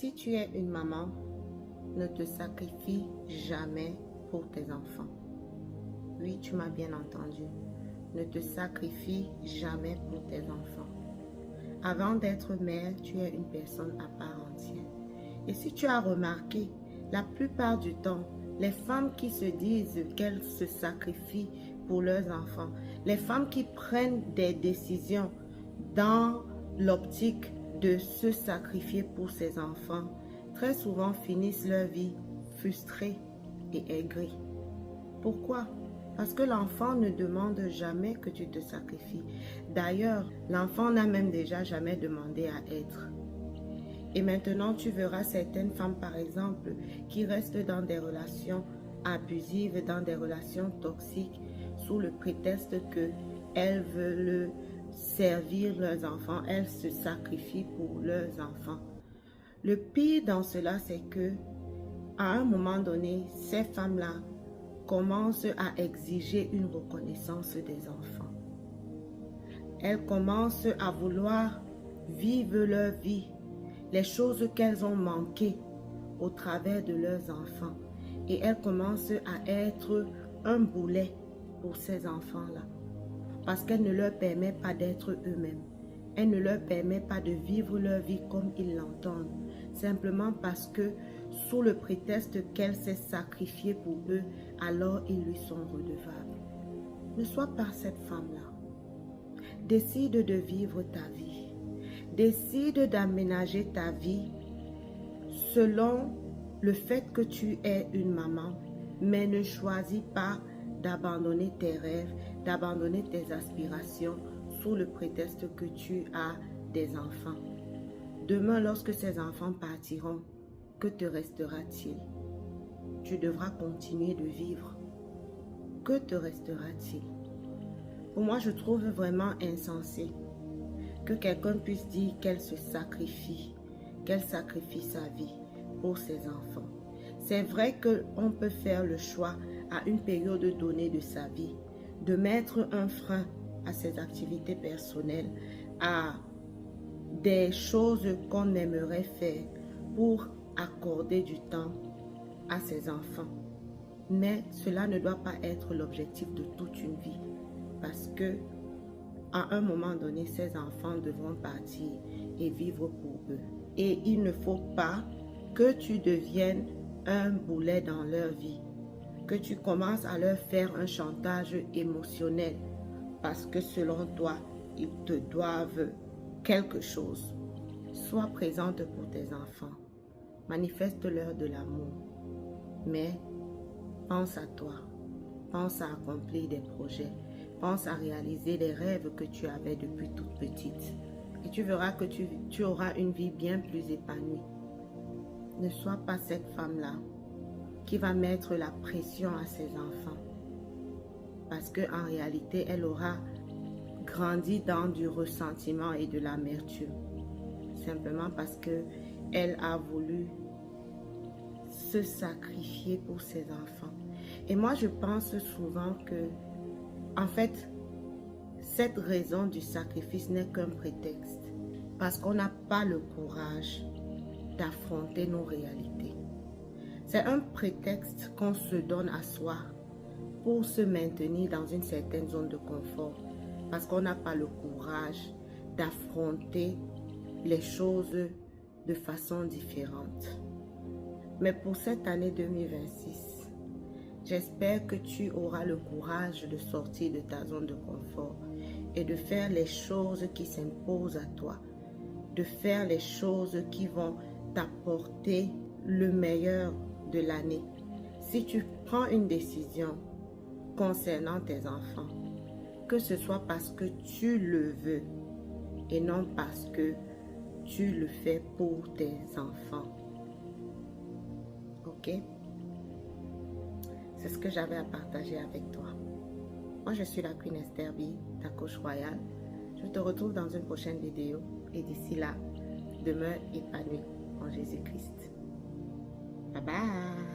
si tu es une maman, ne te sacrifie jamais pour tes enfants. Oui, tu m'as bien entendu. Ne te sacrifie jamais pour tes enfants. Avant d'être mère, tu es une personne à part entière. Et si tu as remarqué, la plupart du temps, les femmes qui se disent qu'elles se sacrifient pour leurs enfants, les femmes qui prennent des décisions dans l'optique de se sacrifier pour ses enfants, très souvent finissent leur vie frustrées et aigries. Pourquoi? Parce que l'enfant ne demande jamais que tu te sacrifies. D'ailleurs, l'enfant n'a même déjà jamais demandé à être. Et maintenant, tu verras certaines femmes, par exemple, qui restent dans des relations abusives, dans des relations toxiques, sous le prétexte qu'elles veulent servir leurs enfants, elles se sacrifient pour leurs enfants. Le pire dans cela, c'est que, à un moment donné, ces femmes-là commencent à exiger une reconnaissance des enfants. Elles commencent à vouloir vivre leur vie, les choses qu'elles ont manquées au travers de leurs enfants. Et elles commencent à être un boulet pour ces enfants-là. Parce qu'elles ne leur permettent pas d'être eux-mêmes. Elles ne leur permettent pas de vivre leur vie comme ils l'entendent. Simplement parce que, sous le prétexte qu'elle s'est sacrifiée pour eux, alors ils lui sont redevables. Ne sois pas cette femme-là. Décide de vivre ta vie. Décide d'aménager ta vie selon le fait que tu es une maman, mais ne choisis pas d'abandonner tes rêves, d'abandonner tes aspirations sous le prétexte que tu as des enfants. Demain, lorsque ces enfants partiront, que te restera-t-il? Tu devras continuer de vivre. Que te restera-t-il? Pour moi, je trouve vraiment insensé que quelqu'un puisse dire qu'elle se sacrifie, qu'elle sacrifie sa vie pour ses enfants. C'est vrai qu'on peut faire le choix à une période donnée de sa vie de mettre un frein à ses activités personnelles, à des choses qu'on aimerait faire pour accorder du temps à ses enfants. Mais cela ne doit pas être l'objectif de toute une vie, parce que à un moment donné, ces enfants devront partir et vivre pour eux. Et il ne faut pas que tu deviennes un boulet dans leur vie, que tu commences à leur faire un chantage émotionnel, parce que selon toi, ils te doivent quelque chose. Sois présente pour tes enfants. Manifeste-leur de l'amour. Mais pense à toi. Pense à accomplir des projets. Pense à réaliser les rêves que tu avais depuis toute petite. Et tu verras que tu auras une vie bien plus épanouie. Ne sois pas cette femme-là qui va mettre la pression à ses enfants. Parce qu'en réalité, elle aura grandi dans du ressentiment et de l'amertume. Simplement parce qu'elle a voulu se sacrifier pour ses enfants. Et moi, je pense souvent que, en fait, cette raison du sacrifice n'est qu'un prétexte. Parce qu'on n'a pas le courage d'affronter nos réalités. C'est un prétexte qu'on se donne à soi pour se maintenir dans une certaine zone de confort. Parce qu'on n'a pas le courage d'affronter les choses de façon différente. Mais pour cette année 2026, j'espère que tu auras le courage de sortir de ta zone de confort et de faire les choses qui s'imposent à toi, de faire les choses qui vont t'apporter le meilleur de l'année. Si tu prends une décision concernant tes enfants, que ce soit parce que tu le veux et non parce que tu le fais pour tes enfants. Ok? C'est ce que j'avais à partager avec toi. Moi, je suis la Queen Esther B, ta coach royale. Je te retrouve dans une prochaine vidéo. Et d'ici là, demeure épanouie en Jésus-Christ. Bye bye!